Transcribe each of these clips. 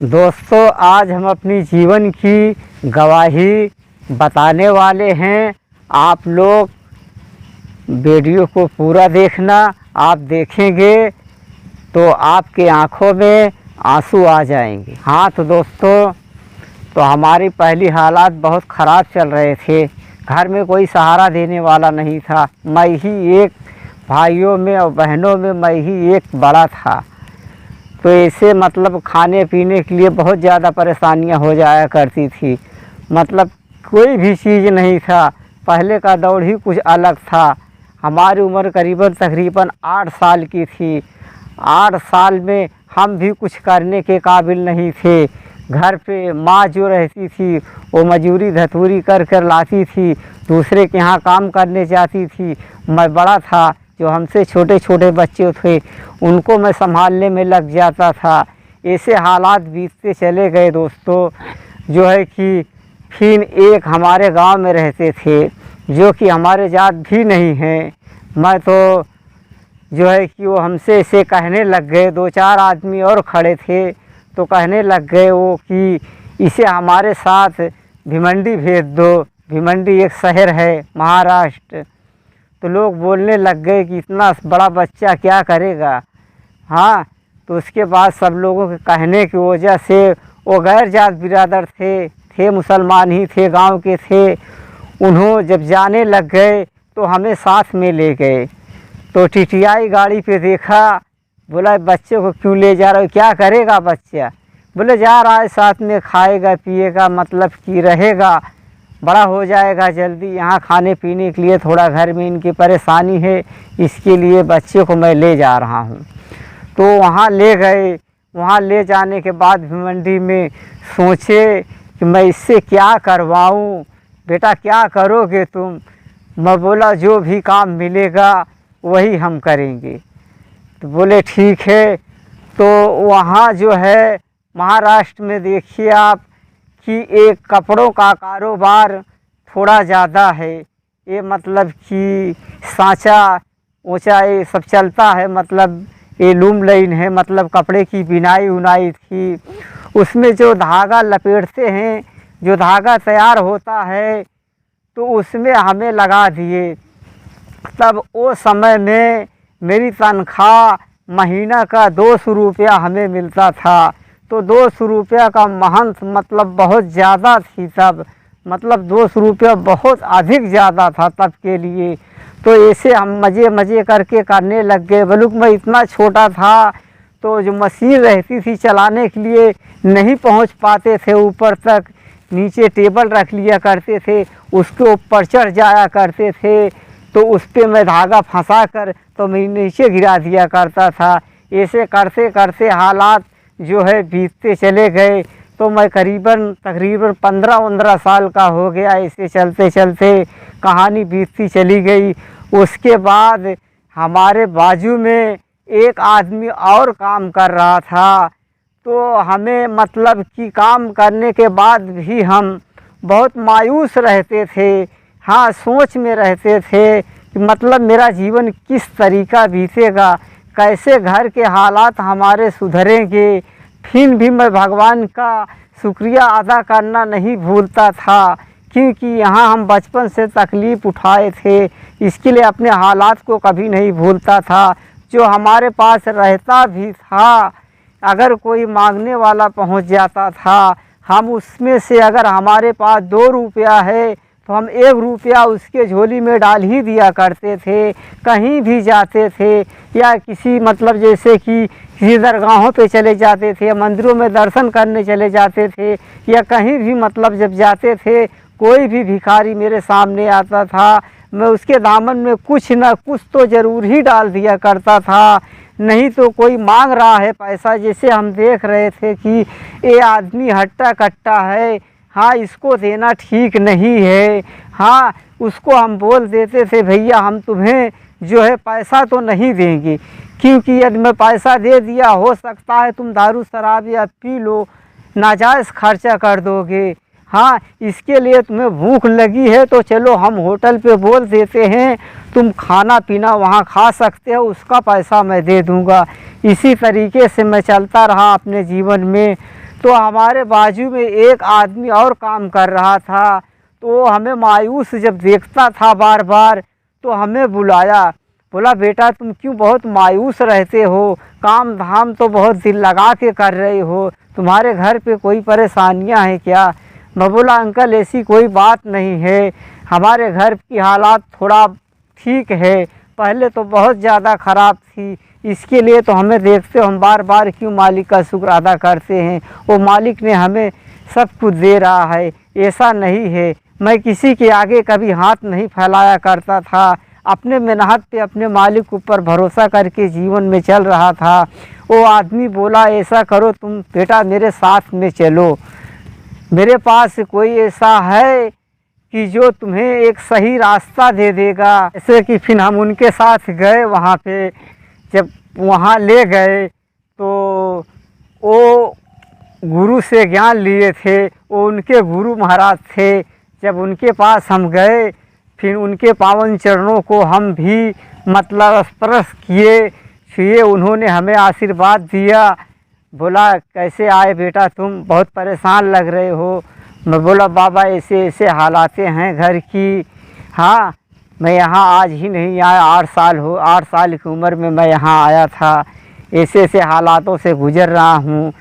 दोस्तों, आज हम अपनी जीवन की गवाही बताने वाले हैं। आप लोग वीडियो को पूरा देखना। आप देखेंगे तो आपके आँखों में आंसू आ जाएंगे। हाँ तो दोस्तों, तो हमारी पहली हालात बहुत ख़राब चल रहे थे। घर में कोई सहारा देने वाला नहीं था। मैं ही एक, भाइयों में और बहनों में मैं ही एक बड़ा था। तो ऐसे मतलब खाने पीने के लिए बहुत ज़्यादा परेशानियां हो जाया करती थी। मतलब कोई भी चीज़ नहीं था। पहले का दौर ही कुछ अलग था। हमारी उम्र करीबन तकरीबन 8 साल की थी। 8 साल में हम भी कुछ करने के काबिल नहीं थे। घर पे माँ जो रहती थी वो मजूरी धतूरी कर कर लाती थी, दूसरे के यहाँ काम करने जाती थी। मैं बड़ा था, जो हमसे छोटे छोटे बच्चे थे उनको मैं संभालने में लग जाता था। ऐसे हालात बीतते चले गए दोस्तों। जो है कि फिर एक हमारे गांव में रहते थे जो कि हमारे जात भी नहीं हैं। मैं तो जो है कि वो हमसे ऐसे कहने लग गए, 2-4 आदमी और खड़े थे तो कहने लग गए वो कि इसे हमारे साथ भिवंडी भेज दो। भिवंडी एक शहर है महाराष्ट्र। तो लोग बोलने लग गए कि इतना बड़ा बच्चा क्या करेगा। हाँ, तो उसके बाद सब लोगों के कहने की वजह से वो गैर जात बिरादर थे मुसलमान ही थे, गांव के थे। उन्होंने जब जाने लग गए तो हमें साथ में ले गए। तो टीटीआई गाड़ी पे देखा, बोला बच्चे को क्यों ले जा रहे हो, क्या करेगा बच्चा। बोले जा रहा है साथ में, खाएगा पिएगा, मतलब कि रहेगा, बड़ा हो जाएगा जल्दी। यहाँ खाने पीने के लिए थोड़ा घर में इनकी परेशानी है, इसके लिए बच्चे को मैं ले जा रहा हूँ। तो वहाँ ले गए। वहाँ ले जाने के बाद भिवंडी में सोचे कि मैं इससे क्या करवाऊँ। बेटा क्या करोगे तुम। मैं बोला जो भी काम मिलेगा वही हम करेंगे। तो बोले ठीक है। तो वहाँ जो है महाराष्ट्र में देखिए आप कि एक कपड़ों का कारोबार थोड़ा ज़्यादा है। ये मतलब कि सांचा ऊंचा ये सब चलता है। मतलब ये लूम लाइन है, मतलब कपड़े की बिनाई उनाई थी। उसमें जो धागा लपेटते हैं, जो धागा तैयार होता है, तो उसमें हमें लगा दिए। तब वो समय में मेरी तनख्वाह महीना का 200 रुपया हमें मिलता था। तो 200 रुपया का महंत मतलब बहुत ज़्यादा थी तब। मतलब 200 रुपया बहुत अधिक ज़्यादा था तब के लिए। तो ऐसे हम मज़े मज़े करके करने लग गए। बल्कि मैं इतना छोटा था तो जो मशीन रहती थी चलाने के लिए नहीं पहुंच पाते थे ऊपर तक। नीचे टेबल रख लिया करते थे, उसके ऊपर चढ़ जाया करते थे। तो उस पर मैं धागा फंसा कर तो मैं नीचे गिरा दिया करता था। ऐसे करते करते हालात जो है बीतते चले गए। तो मैं तकरीबन 15-15 साल का हो गया। ऐसे चलते चलते कहानी बीतती चली गई। उसके बाद हमारे बाजू में एक आदमी और काम कर रहा था। तो हमें मतलब कि काम करने के बाद भी हम बहुत मायूस रहते थे। हाँ, सोच में रहते थे कि मतलब मेरा जीवन किस तरीका बीतेगा, कैसे घर के हालात हमारे सुधरेंगे। फिर भी मैं भगवान का शुक्रिया अदा करना नहीं भूलता था, क्योंकि यहाँ हम बचपन से तकलीफ़ उठाए थे। इसके लिए अपने हालात को कभी नहीं भूलता था। जो हमारे पास रहता भी था, अगर कोई मांगने वाला पहुँच जाता था, हम उसमें से अगर हमारे पास 2 रुपया है तो हम 1 रुपया उसके झोली में डाल ही दिया करते थे। कहीं भी जाते थे या किसी मतलब जैसे कि किसी दरगाहों पे चले जाते थे, मंदिरों में दर्शन करने चले जाते थे, या कहीं भी मतलब जब जाते थे कोई भी भिखारी मेरे सामने आता था, मैं उसके दामन में कुछ न कुछ तो ज़रूर ही डाल दिया करता था। नहीं तो कोई मांग रहा है पैसा, जैसे हम देख रहे थे कि ये आदमी हट्टा कट्टा है, हाँ इसको देना ठीक नहीं है। हाँ, उसको हम बोल देते थे भैया हम तुम्हें जो है पैसा तो नहीं देंगे, क्योंकि यदि मैं पैसा दे दिया हो सकता है तुम दारू शराब या पी लो, नाजायज़ खर्चा कर दोगे। हाँ, इसके लिए तुम्हें भूख लगी है तो चलो हम होटल पे बोल देते हैं, तुम खाना पीना वहाँ खा सकते हो, उसका पैसा मैं दे दूँगा। इसी तरीके से मैं चलता रहा अपने जीवन में। तो हमारे बाजू में एक आदमी और काम कर रहा था, तो हमें मायूस जब देखता था बार बार, तो हमें बुलाया, बोला बेटा तुम क्यों बहुत मायूस रहते हो, काम धाम तो बहुत दिल लगा के कर रहे हो, तुम्हारे घर पे कोई परेशानियां हैं क्या? मैं बोला अंकल ऐसी कोई बात नहीं है, हमारे घर की हालात थोड़ा ठीक है, पहले तो बहुत ज़्यादा ख़राब थी, इसके लिए तो हमें देखते हो हम बार बार क्यों मालिक का शुक्र अदा करते हैं, वो मालिक ने हमें सब कुछ दे रहा है, ऐसा नहीं है। मैं किसी के आगे कभी हाथ नहीं फैलाया करता था, अपने मेहनत पे अपने मालिक ऊपर भरोसा करके जीवन में चल रहा था। वो आदमी बोला ऐसा करो तुम बेटा मेरे साथ में चलो, मेरे पास कोई ऐसा है कि जो तुम्हें एक सही रास्ता दे देगा। ऐसे कि फिर हम उनके साथ गए वहाँ पे, जब वहाँ ले गए तो वो गुरु से ज्ञान लिए थे, वो उनके गुरु महाराज थे। जब उनके पास हम गए, फिर उनके पावन चरणों को हम भी मतलब स्पर्श किए, छुए, उन्होंने हमें आशीर्वाद दिया। बोला कैसे आए बेटा तुम, बहुत परेशान लग रहे हो। मैं बोला बाबा ऐसे ऐसे हालातें हैं घर की। हाँ मैं यहाँ आज ही नहीं आया, 8 साल की उम्र में मैं यहाँ आया था, ऐसे ऐसे हालातों से गुज़र रहा हूँ।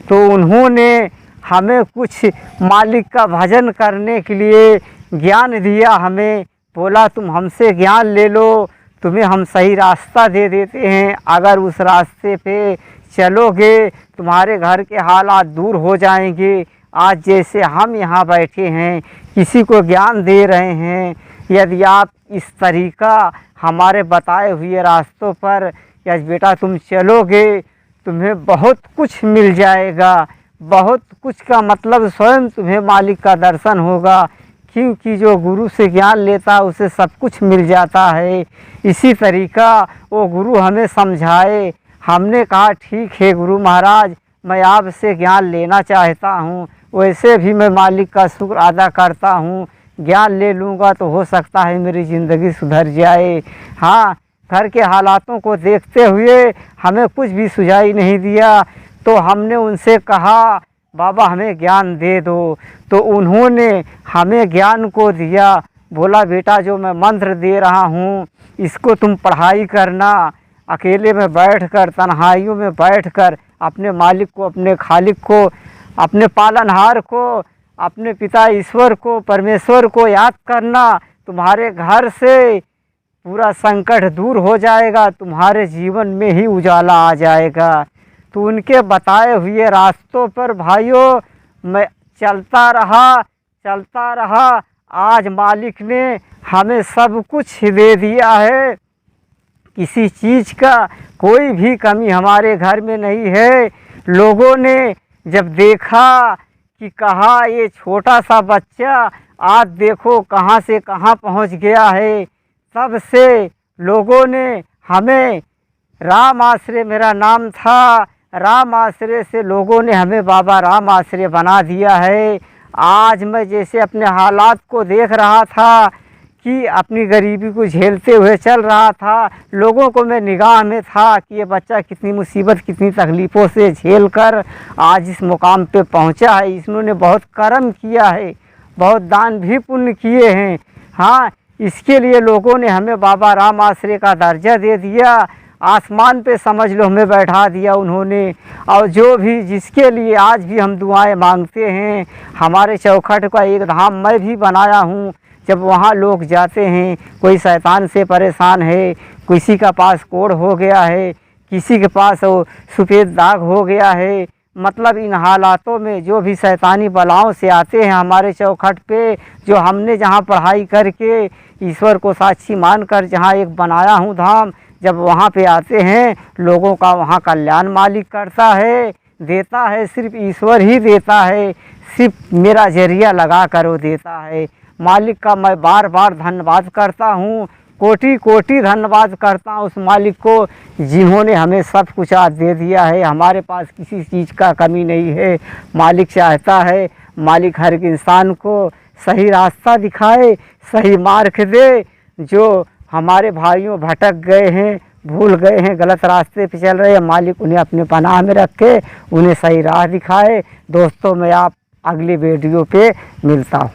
तो उन्होंने हमें कुछ मालिक का भजन करने के लिए ज्ञान दिया हमें, बोला तुम हमसे ज्ञान ले लो, तुम्हें हम सही रास्ता दे देते हैं, अगर उस रास्ते पे चलोगे तुम्हारे घर के हालात दूर हो जाएंगे। आज जैसे हम यहाँ बैठे हैं किसी को ज्ञान दे रहे हैं, यदि आप इस तरीका हमारे बताए हुए रास्तों पर या बेटा तुम चलोगे तुम्हें बहुत कुछ मिल जाएगा। बहुत कुछ का मतलब स्वयं तुम्हें मालिक का दर्शन होगा, क्योंकि जो गुरु से ज्ञान लेता उसे सब कुछ मिल जाता है। इसी तरीका वो गुरु हमें समझाए। हमने कहा ठीक है गुरु महाराज मैं आपसे ज्ञान लेना चाहता हूँ, वैसे भी मैं मालिक का शुक्र अदा करता हूँ, ज्ञान ले लूँगा तो हो सकता है मेरी ज़िंदगी सुधर जाए। हाँ घर के हालातों को देखते हुए हमें कुछ भी सुझाई नहीं दिया, तो हमने उनसे कहा बाबा हमें ज्ञान दे दो। तो उन्होंने हमें ज्ञान को दिया, बोला बेटा जो मैं मंत्र दे रहा हूँ इसको तुम पढ़ाई करना, अकेले में बैठकर तन्हाइयों में बैठकर अपने मालिक को, अपने खालिक को, अपने पालनहार को, अपने पिता ईश्वर को, परमेश्वर को याद करना। तुम्हारे घर से पूरा संकट दूर हो जाएगा, तुम्हारे जीवन में ही उजाला आ जाएगा। तो उनके बताए हुए रास्तों पर भाइयों मैं चलता रहा। आज मालिक ने हमें सब कुछ दे दिया है, किसी चीज़ का कोई भी कमी हमारे घर में नहीं है। लोगों ने जब देखा कि कहा ये छोटा सा बच्चा आज देखो कहाँ से कहाँ पहुँच गया है, तब से लोगों ने हमें, राम आश्रय मेरा नाम था, राम आश्रय से लोगों ने हमें बाबा राम आश्रय बना दिया है। आज मैं जैसे अपने हालात को देख रहा था कि अपनी गरीबी को झेलते हुए चल रहा था, लोगों को मैं निगाह में था कि ये बच्चा कितनी मुसीबत कितनी तकलीफ़ों से झेल कर आज इस मुकाम पे पहुंचा है। इन्होंने बहुत कर्म किया है, बहुत दान भी पुण्य किए हैं। हाँ इसके लिए लोगों ने हमें बाबा राम आश्रय का दर्जा दे दिया, आसमान पे समझ लो हमें बैठा दिया उन्होंने। और जो भी जिसके लिए आज भी हम दुआएं मांगते हैं, हमारे चौखट का एक धाम मैं भी बनाया हूँ। जब वहाँ लोग जाते हैं, कोई शैतान से परेशान है, किसी का पास कोढ़ हो गया है, किसी के पास वो सफ़ेद दाग हो गया है, मतलब इन हालातों में जो भी शैतानी बलाओं से आते हैं हमारे चौखट पे, जो हमने जहाँ पढ़ाई करके ईश्वर को साक्षी मानकर जहाँ एक बनाया हूँ धाम, जब वहाँ पे आते हैं लोगों का वहाँ कल्याण मालिक करता है, देता है, सिर्फ ईश्वर ही देता है, सिर्फ मेरा जरिया लगा कर वो देता है। मालिक का मैं बार बार धन्यवाद करता हूँ, कोटि कोटि धन्यवाद करता हूँ उस मालिक को जिन्होंने हमें सब कुछ आज दे दिया है। हमारे पास किसी चीज़ का कमी नहीं है। मालिक चाहता है मालिक हर एक इंसान को सही रास्ता दिखाए, सही मार्ग दे। जो हमारे भाइयों भटक गए हैं भूल गए हैं, गलत रास्ते पे चल रहे हैं, मालिक उन्हें अपने पनाह में रखे, उन्हें सही राह दिखाए। दोस्तों मैं आप अगली वीडियो पे मिलता हूँ।